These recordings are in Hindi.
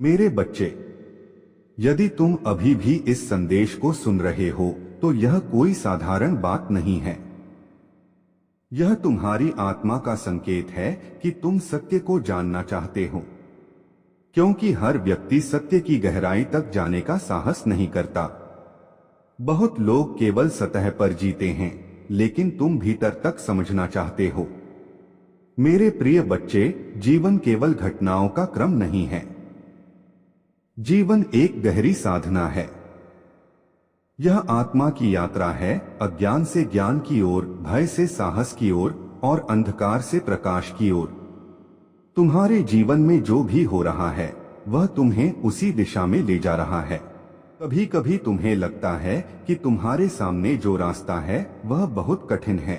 मेरे बच्चे, यदि तुम अभी भी इस संदेश को सुन रहे हो तो यह कोई साधारण बात नहीं है। यह तुम्हारी आत्मा का संकेत है कि तुम सत्य को जानना चाहते हो, क्योंकि हर व्यक्ति सत्य की गहराई तक जाने का साहस नहीं करता। बहुत लोग केवल सतह पर जीते हैं, लेकिन तुम भीतर तक समझना चाहते हो। मेरे प्रिय बच्चे, जीवन केवल घटनाओं का क्रम नहीं है। जीवन एक गहरी साधना है। यह आत्मा की यात्रा है, अज्ञान से ज्ञान की ओर, भय से साहस की ओर और अंधकार से प्रकाश की ओर। तुम्हारे जीवन में जो भी हो रहा है वह तुम्हें उसी दिशा में ले जा रहा है। कभी कभी तुम्हें लगता है कि तुम्हारे सामने जो रास्ता है वह बहुत कठिन है।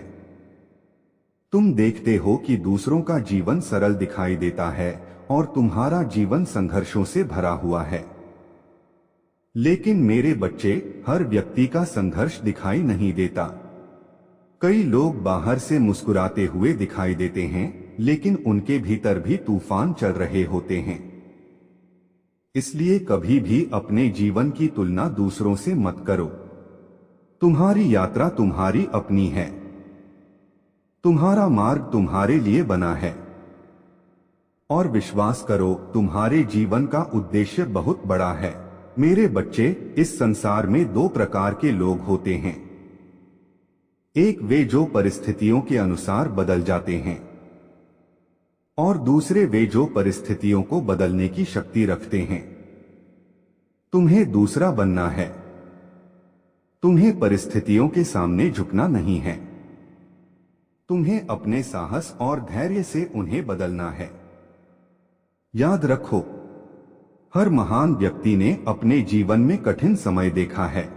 तुम देखते हो कि दूसरों का जीवन सरल दिखाई देता है और तुम्हारा जीवन संघर्षों से भरा हुआ है। लेकिन मेरे बच्चे, हर व्यक्ति का संघर्ष दिखाई नहीं देता। कई लोग बाहर से मुस्कुराते हुए दिखाई देते हैं, लेकिन उनके भीतर भी तूफान चल रहे होते हैं। इसलिए कभी भी अपने जीवन की तुलना दूसरों से मत करो। तुम्हारी यात्रा तुम्हारी अपनी है। तुम्हारा मार्ग तुम्हारे लिए बना है। और विश्वास करो, तुम्हारे जीवन का उद्देश्य बहुत बड़ा है। मेरे बच्चे, इस संसार में दो प्रकार के लोग होते हैं। एक वे जो परिस्थितियों के अनुसार बदल जाते हैं, और दूसरे वे जो परिस्थितियों को बदलने की शक्ति रखते हैं। तुम्हें दूसरा बनना है। तुम्हें परिस्थितियों के सामने झुकना नहीं है। तुम्हें अपने साहस और धैर्य से उन्हें बदलना है। याद रखो, हर महान व्यक्ति ने अपने जीवन में कठिन समय देखा है।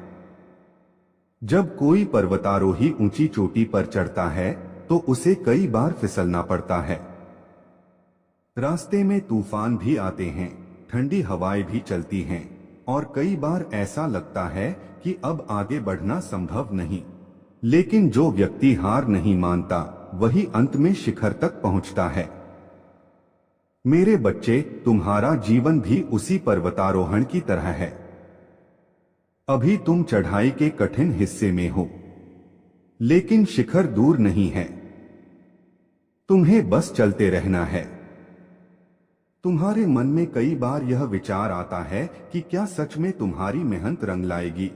जब कोई पर्वतारोही ऊंची चोटी पर चढ़ता है तो उसे कई बार फिसलना पड़ता है। रास्ते में तूफान भी आते हैं, ठंडी हवाएं भी चलती हैं, और कई बार ऐसा लगता है कि अब आगे बढ़ना संभव नहीं। लेकिन जो व्यक्ति हार नहीं मानता वही अंत में शिखर तक पहुंचता है। मेरे बच्चे, तुम्हारा जीवन भी उसी पर्वतारोहण की तरह है। अभी तुम चढ़ाई के कठिन हिस्से में हो, लेकिन शिखर दूर नहीं है। तुम्हें बस चलते रहना है। तुम्हारे मन में कई बार यह विचार आता है कि क्या सच में तुम्हारी मेहनत रंग लाएगी?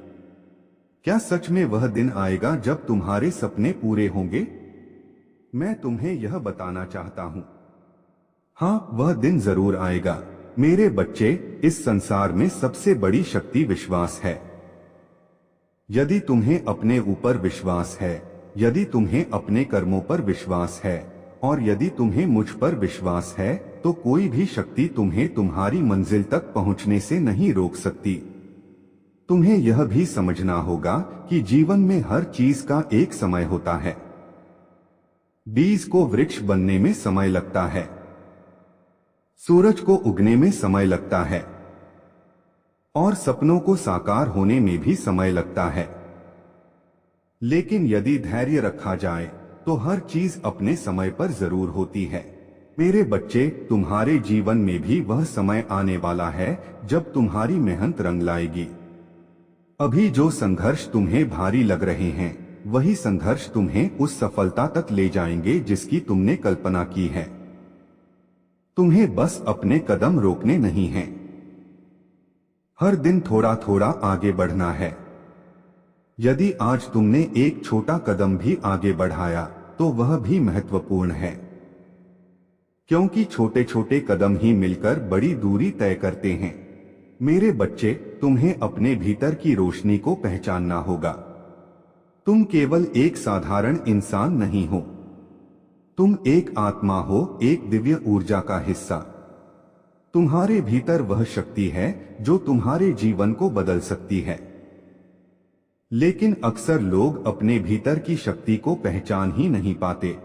क्या सच में वह दिन आएगा जब तुम्हारे सपने पूरे होंगे? मैं तुम्हें यह बताना चाहता हूं, हाँ, वह दिन जरूर आएगा। मेरे बच्चे, इस संसार में सबसे बड़ी शक्ति विश्वास है। यदि तुम्हें अपने ऊपर विश्वास है, यदि तुम्हें अपने कर्मों पर विश्वास है, और यदि तुम्हें मुझ पर विश्वास है, तो कोई भी शक्ति तुम्हें तुम्हारी मंजिल तक पहुंचने से नहीं रोक सकती। तुम्हें यह भी समझना होगा कि जीवन में हर चीज का एक समय होता है। बीज को वृक्ष बनने में समय लगता है, सूरज को उगने में समय लगता है, और सपनों को साकार होने में भी समय लगता है। लेकिन यदि धैर्य रखा जाए तो हर चीज अपने समय पर जरूर होती है। मेरे बच्चे, तुम्हारे जीवन में भी वह समय आने वाला है जब तुम्हारी मेहनत रंग लाएगी। अभी जो संघर्ष तुम्हें भारी लग रहे हैं, वही संघर्ष तुम्हें उस सफलता तक ले जाएंगे जिसकी तुमने कल्पना की है। तुम्हें बस अपने कदम रोकने नहीं हैं। हर दिन थोड़ा थोड़ा आगे बढ़ना है। यदि आज तुमने एक छोटा कदम भी आगे बढ़ाया तो वह भी महत्वपूर्ण है, क्योंकि छोटे छोटे कदम ही मिलकर बड़ी दूरी तय करते हैं। मेरे बच्चे, तुम्हें अपने भीतर की रोशनी को पहचानना होगा। तुम केवल एक साधारण इंसान नहीं हो। तुम एक आत्मा हो, एक दिव्य ऊर्जा का हिस्सा। तुम्हारे भीतर वह शक्ति है जो तुम्हारे जीवन को बदल सकती है। लेकिन अक्सर लोग अपने भीतर की शक्ति को पहचान ही नहीं पाते।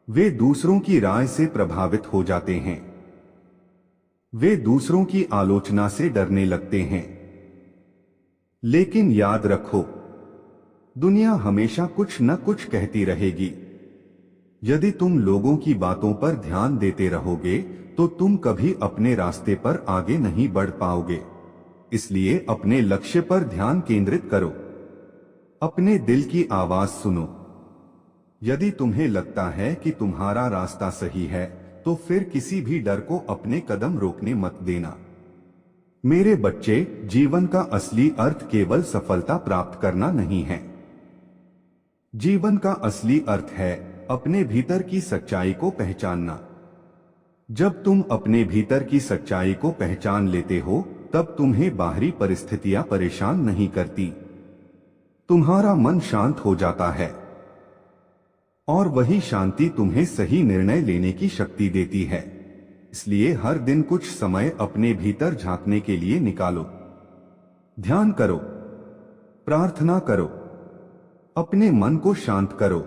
वे दूसरों की राय से प्रभावित हो जाते हैं। वे दूसरों की आलोचना से डरने लगते हैं। लेकिन याद रखो, दुनिया हमेशा कुछ न कुछ कहती रहेगी। यदि तुम लोगों की बातों पर ध्यान देते रहोगे तो तुम कभी अपने रास्ते पर आगे नहीं बढ़ पाओगे। इसलिए अपने लक्ष्य पर ध्यान केंद्रित करो। अपने दिल की आवाज सुनो। यदि तुम्हें लगता है कि तुम्हारा रास्ता सही है, तो फिर किसी भी डर को अपने कदम रोकने मत देना। मेरे बच्चे, जीवन का असली अर्थ केवल सफलता प्राप्त करना नहीं है। जीवन का असली अर्थ है अपने भीतर की सच्चाई को पहचानना। जब तुम अपने भीतर की सच्चाई को पहचान लेते हो, तब तुम्हें बाहरी परिस्थितियां परेशान नहीं करती। तुम्हारा मन शांत हो जाता है और वही शांति तुम्हें सही निर्णय लेने की शक्ति देती है। इसलिए हर दिन कुछ समय अपने भीतर झांकने के लिए निकालो। ध्यान करो, प्रार्थना करो, अपने मन को शांत करो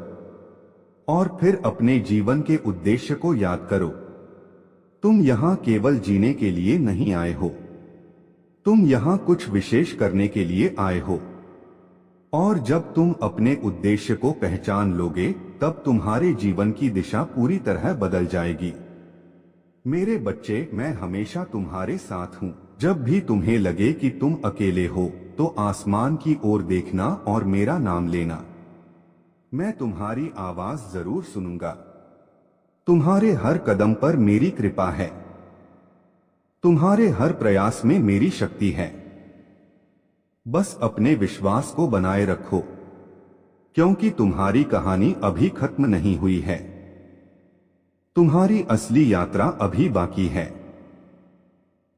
और फिर अपने जीवन के उद्देश्य को याद करो। तुम यहां केवल जीने के लिए नहीं आए हो, तुम यहां कुछ विशेष करने के लिए आए हो। और जब तुम अपने उद्देश्य को पहचान लोगे, तब तुम्हारे जीवन की दिशा पूरी तरह बदल जाएगी। मेरे बच्चे, मैं हमेशा तुम्हारे साथ हूं। जब भी तुम्हें लगे कि तुम अकेले हो, तो आसमान की ओर देखना और मेरा नाम लेना। मैं तुम्हारी आवाज जरूर सुनूंगा। तुम्हारे हर कदम पर मेरी कृपा है। तुम्हारे हर प्रयास में मेरी शक्ति है। बस अपने विश्वास को बनाए रखो, क्योंकि तुम्हारी कहानी अभी खत्म नहीं हुई है। तुम्हारी असली यात्रा अभी बाकी है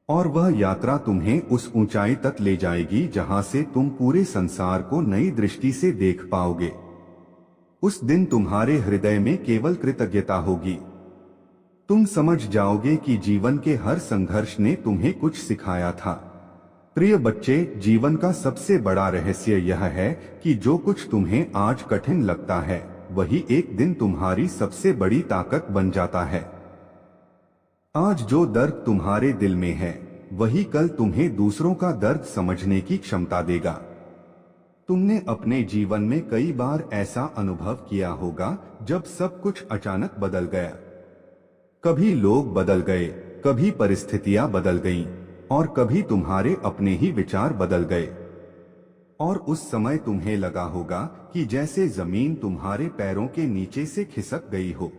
और वह यात्रा तुम्हें उस ऊंचाई तक ले जाएगी जहां से तुम पूरे संसार को नई दृष्टि से देख पाओगे। उस दिन तुम्हारे हृदय में केवल कृतज्ञता होगी। तुम समझ जाओगे कि जीवन के हर संघर्ष ने तुम्हें कुछ सिखाया था। प्रिय बच्चे, जीवन का सबसे बड़ा रहस्य यह है कि जो कुछ तुम्हें आज कठिन लगता है, वही एक दिन तुम्हारी सबसे बड़ी ताकत बन जाता है। आज जो दर्द तुम्हारे दिल में है, वही कल तुम्हें दूसरों का दर्द समझने की क्षमता देगा। तुमने अपने जीवन में कई बार ऐसा अनुभव किया होगा जब सब कुछ अचानक बदल गया। कभी लोग बदल गए, कभी परिस्थितियां बदल गईं, और कभी तुम्हारे अपने ही विचार बदल गए। और उस समय तुम्हें लगा होगा कि जैसे जमीन तुम्हारे पैरों के नीचे से खिसक गई हो।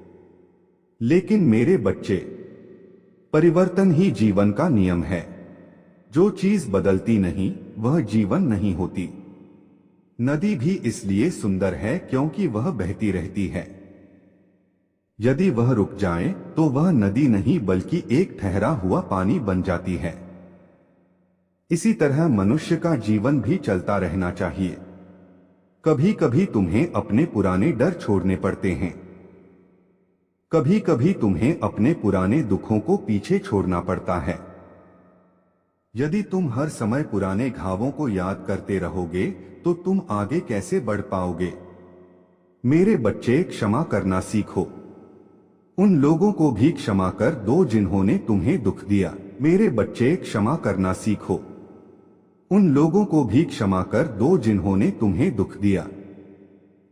लेकिन मेरे बच्चे, परिवर्तन ही जीवन का नियम है। जो चीज बदलती नहीं, वह जीवन नहीं होती। नदी भी इसलिए सुंदर है क्योंकि वह बहती रहती है। यदि वह रुक जाए तो वह नदी नहीं बल्कि एक ठहरा हुआ पानी बन जाती है। इसी तरह मनुष्य का जीवन भी चलता रहना चाहिए। कभी कभी तुम्हें अपने पुराने डर छोड़ने पड़ते हैं। कभी कभी तुम्हें अपने पुराने दुखों को पीछे छोड़ना पड़ता है। यदि तुम हर समय पुराने घावों को याद करते रहोगे, तो तुम आगे कैसे बढ़ पाओगे? मेरे बच्चे, क्षमा करना सीखो। उन लोगों को भी क्षमा कर दो जिन्होंने तुम्हें दुख दिया। मेरे बच्चे, क्षमा करना सीखो। उन लोगों को भी क्षमा कर दो जिन्होंने तुम्हें दुख दिया।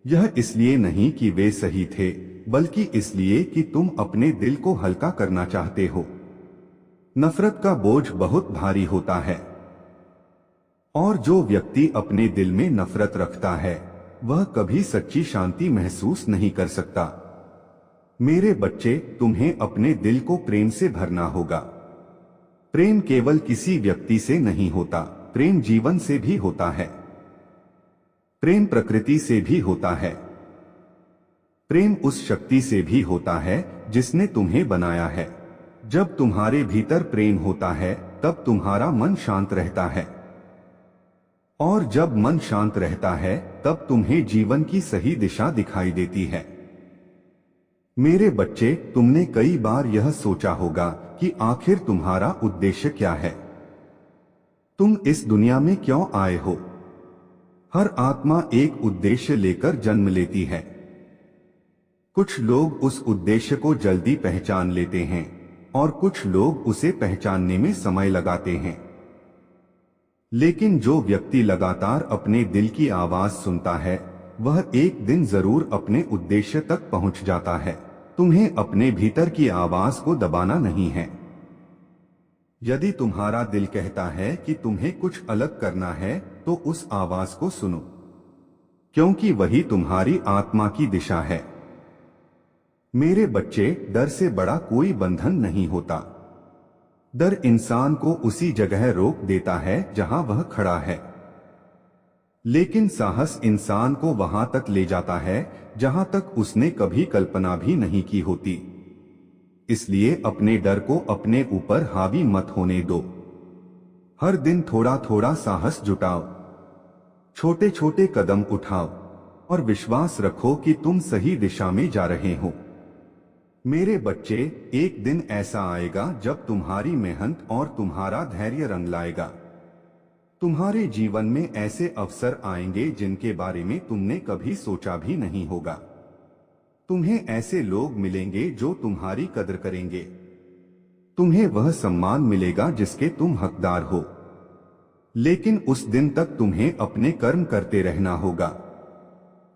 यह इसलिए नहीं कि वे सही थे, बल्कि इसलिए कि तुम अपने दिल को हल्का करना चाहते हो। नफरत का बोझ बहुत भारी होता है, और जो व्यक्ति अपने दिल में नफरत रखता है, वह कभी सच्ची शांति महसूस नहीं कर सकता। मेरे बच्चे, तुम्हें अपने दिल को प्रेम से भरना होगा। प्रेम केवल किसी व्यक्ति से नहीं होता, प्रेम जीवन से भी होता है। प्रेम प्रकृति से भी होता है। प्रेम उस शक्ति से भी होता है जिसने तुम्हें बनाया है। जब तुम्हारे भीतर प्रेम होता है, तब तुम्हारा मन शांत रहता है, और जब मन शांत रहता है, तब तुम्हें जीवन की सही दिशा दिखाई देती है। मेरे बच्चे, तुमने कई बार यह सोचा होगा कि आखिर तुम्हारा उद्देश्य क्या है? तुम इस दुनिया में क्यों आए हो? हर आत्मा एक उद्देश्य लेकर जन्म लेती है। कुछ लोग उस उद्देश्य को जल्दी पहचान लेते हैं, और कुछ लोग उसे पहचानने में समय लगाते हैं। लेकिन जो व्यक्ति लगातार अपने दिल की आवाज सुनता है, वह एक दिन जरूर अपने उद्देश्य तक पहुंच जाता है। तुम्हें अपने भीतर की आवाज को दबाना नहीं है। यदि तुम्हारा दिल कहता है कि तुम्हें कुछ अलग करना है, तो उस आवाज को सुनो, क्योंकि वही तुम्हारी आत्मा की दिशा है। मेरे बच्चे, डर से बड़ा कोई बंधन नहीं होता। डर इंसान को उसी जगह रोक देता है जहां वह खड़ा है, लेकिन साहस इंसान को वहां तक ले जाता है जहां तक उसने कभी कल्पना भी नहीं की होती। इसलिए अपने डर को अपने ऊपर हावी मत होने दो। हर दिन थोड़ा थोड़ा साहस जुटाओ, छोटे छोटे कदम उठाओ और विश्वास रखो कि तुम सही दिशा में जा रहे हो। मेरे बच्चे, एक दिन ऐसा आएगा जब तुम्हारी मेहनत और तुम्हारा धैर्य रंग लाएगा। तुम्हारे जीवन में ऐसे अवसर आएंगे जिनके बारे में तुमने कभी सोचा भी नहीं होगा। तुम्हें ऐसे लोग मिलेंगे जो तुम्हारी कदर करेंगे। तुम्हें वह सम्मान मिलेगा जिसके तुम हकदार हो। लेकिन उस दिन तक तुम्हें अपने कर्म करते रहना होगा,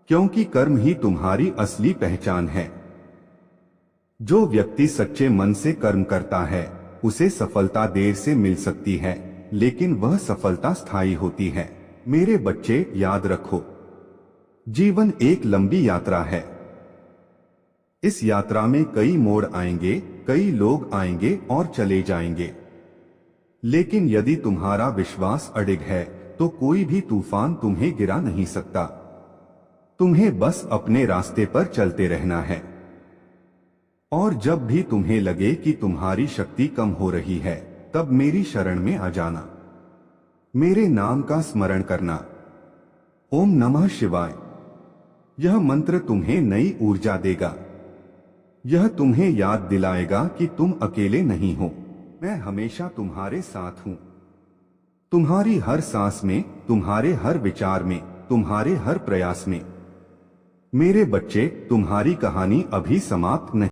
क्योंकि कर्म ही तुम्हारी असली पहचान है। जो व्यक्ति सच्चे मन से कर्म करता है, उसे सफलता देर से मिल सकती है, लेकिन वह सफलता स्थायी होती है। मेरे बच्चे, याद रखो, जीवन एक लंबी यात्रा है। इस यात्रा में कई मोड़ आएंगे, कई लोग आएंगे और चले जाएंगे, लेकिन यदि तुम्हारा विश्वास अडिग है तो कोई भी तूफान तुम्हें गिरा नहीं सकता। तुम्हें बस अपने रास्ते पर चलते रहना है। और जब भी तुम्हें लगे कि तुम्हारी शक्ति कम हो रही है, तब मेरी शरण में आ जाना, मेरे नाम का स्मरण करना, ओम नमः शिवाय। यह मंत्र तुम्हें नई ऊर्जा देगा। यह तुम्हें याद दिलाएगा कि तुम अकेले नहीं हो। मैं हमेशा तुम्हारे साथ हूं, तुम्हारी हर सांस में, तुम्हारे हर विचार में, तुम्हारे हर प्रयास में। मेरे बच्चे, तुम्हारी कहानी अभी समाप्त नहीं।